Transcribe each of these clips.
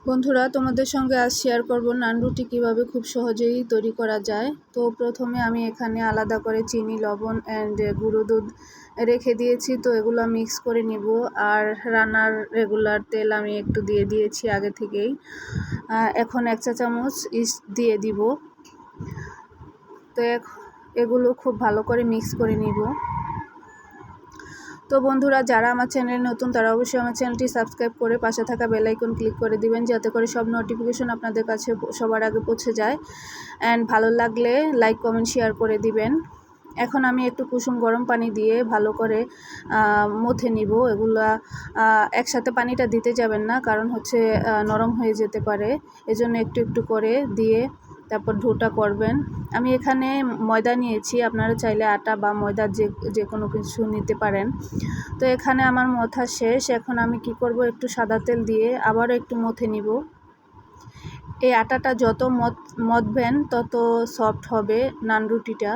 বন্ধুরা, তোমাদের সঙ্গে আজ শেয়ার করব নান রুটি কীভাবে খুব সহজেই তৈরি করা যায়। তো প্রথমে আমি এখানে আলাদা করে চিনি, লবণ অ্যান্ড গুঁড়ো দুধ রেখে দিয়েছি। তো এগুলো মিক্স করে নিব। আর রান্নার রেগুলার তেল আমি একটু দিয়ে দিয়েছি আগে থেকেই। এখন 1 চা চামচ দিয়ে দিব। তো এগুলো খুব ভালো করে মিক্স করে নিব। তো বন্ধুরা, যারা আমার চ্যানেলে নতুন তারা অবশ্যই আমার চ্যানেলটি সাবস্ক্রাইব করে পাশে থাকা বেল আইকন ক্লিক করে দিবেন, যাতে করে সব নোটিফিকেশন আপনাদের কাছে সবার আগে পৌঁছে যায়। অ্যান্ড ভালো লাগলে লাইক, কমেন্ট, শেয়ার করে দিবেন। এখন আমি একটু কুসুম গরম পানি দিয়ে ভালো করে মথে নিব। এগুলা একসাথে পানিটা দিতে যাবেন না, কারণ হচ্ছে নরম হয়ে যেতে পারে। এজন্য একটু একটু করে দিয়ে তারপর ডোটা করবেন। আমি এখানে ময়দা নিয়েছি, আপনারা চাইলে আটা বা ময়দা যে কোনো কিছু নিতে পারেন। তো এখানে আমার মথা শেষ। এখন আমি কি করব, একটু সাদা তেল দিয়ে আবারও একটু মথে নিব। এই আটাটা যত মথবেন তত সফট হবে নান রুটিটা।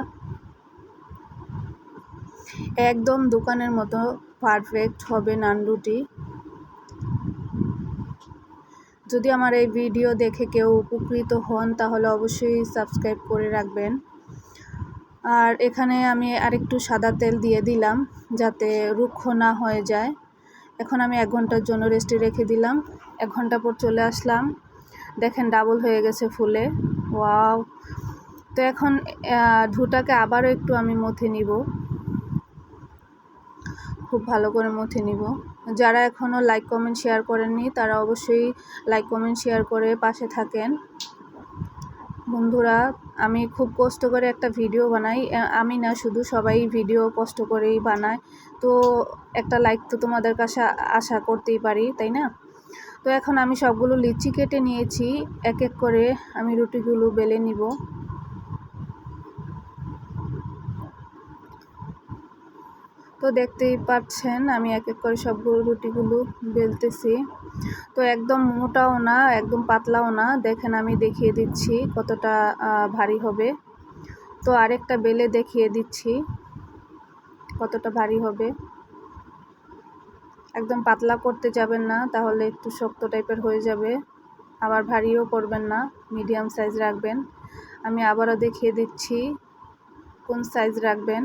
একদম দোকানের মতো পারফেক্ট হবে নান রুটি। যদি আমার এই ভিডিও দেখে কেউ উপকৃত হন তাহলে অবশ্যই সাবস্ক্রাইব করে রাখবেন। আর এখানে আমি আরেকটু সাদা তেল দিয়ে দিলাম যাতে রুক্ষ না হয়ে যায়। এখন আমি 1 ঘন্টার জন্য রেস্টে রেখে দিলাম। 1 ঘন্টা পর চলে আসলাম, দেখেন ডাবল হয়ে গেছে ফুলে। ওয়াও! তো এখন ডোটাকে আবারও একটু আমি মথে নিব, খুব ভালো করে মথে নিব। যারা এখনও লাইক, কমেন্ট, শেয়ার করেননি তারা অবশ্যই লাইক, কমেন্ট, শেয়ার করে পাশে থাকেন। বন্ধুরা, আমি খুব কষ্ট করে একটা ভিডিও বানাই, আমি না শুধু সবাই ভিডিও কষ্ট করেই বানায়। তো একটা লাইক তো তোমাদের কাছে আশা করতেই পারি, তাই না? তো এখন আমি সবগুলো লিচি কেটে নিয়েছি, এক এক করে আমি রুটিগুলো বেলে নিব। তো দেখতেই পাচ্ছেন আমি এক এক করে সবগুলো রুটিগুলো বেলতেছি। তো একদম মোটাও না, একদম পাতলাও না। দেখেন আমি দেখিয়ে দিচ্ছি কতটা ভারী হবে। তো আরেকটা বেলে দেখিয়ে দিচ্ছি কতটা ভারী হবে। একদম পাতলা করতে যাবেন না, তাহলে একটু শক্ত টাইপের হয়ে যাবে। আবার ভারীও করবেন না, মিডিয়াম সাইজ রাখবেন। আমি আবারও দেখিয়ে দিচ্ছি কোন সাইজ রাখবেন।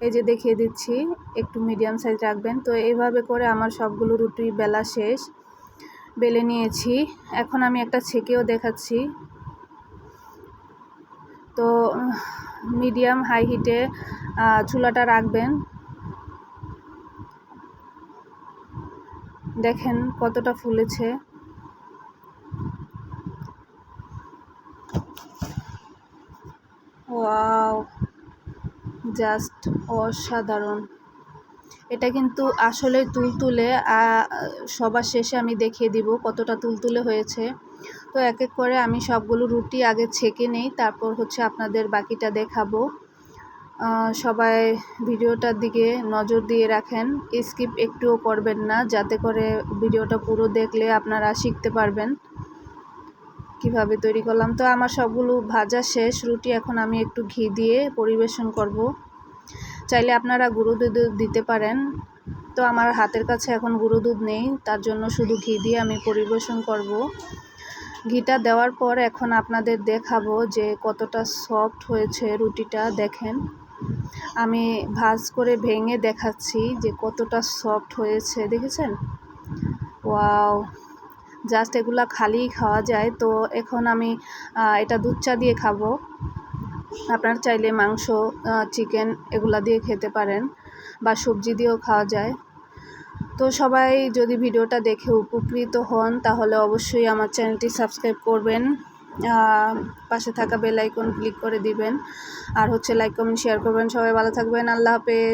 এই যে দেখিয়ে দিচ্ছি, একটু মিডিয়াম সাইজ রাখবেন। তো এইভাবে করে আমার সবগুলো রুটি বেলা শেষ, বেলে নিয়েছি। এখন আমি একটা ছেঁকেও দেখাচ্ছি। তো মিডিয়াম হাই হিটে চুলাটা রাখবেন। দেখেন কতটা ফুলেছে। ওয়াও, জাস্ট অসাধারণ! এটা কিন্তু আসলে তুলতুলে। সবার শেষে আমি দেখিয়ে দিব কতটা তুলতুলে হয়েছে। তো এক এক করে আমি সবগুলো রুটি আগে ছেঁকে নেই, তারপর হচ্ছে আপনাদের বাকিটা দেখাবো। সবাই ভিডিওটার দিকে নজর দিয়ে রাখেন, স্কিপ একটুও করবেন না, যাতে করে ভিডিওটা পুরো দেখলে আপনারা শিখতে পারবেন কিভাবে তৈরি করলাম। তো আমার সবগুলো ভাজা শেষ রুটি। এখন আমি একটু ঘি দিয়ে পরিবেশন করব। চাইলে আপনারা গুঁড়ো দুধ দিতে পারেন। তো আমার হাতের কাছে এখন গুঁড়ো দুধ নেই, তার জন্য শুধু ঘি দিয়ে আমি পরিবেশন করব। ঘিটা দেওয়ার পর এখন আপনাদের দেখাবো যে কতটা সফট হয়েছে রুটিটা। দেখেন আমি ভাঁজ করে ভেঙে দেখাচ্ছি যে কতটা সফট হয়েছে, দেখেছেন? ওয়াও, জাস্ট এগুলা খালিই খাওয়া যায়। তো এখন আমি এটা দুধ চা দিয়ে খাবো। আপনারা চাইলে মাংস, চিকেন এগুলা দিয়ে খেতে পারেন, বা সবজি দিয়েও খাওয়া যায়। তো সবাই যদি ভিডিওটা দেখে উপকৃত হন তাহলে অবশ্যই আমার চ্যানেলটি সাবস্ক্রাইব করবেন, পাশে থাকা বেল আইকন ক্লিক করে দিবেন, আর হচ্ছে লাইক, কমেন্ট, শেয়ার করবেন। সবাই ভালো থাকবেন। আল্লাহ হাফেজ।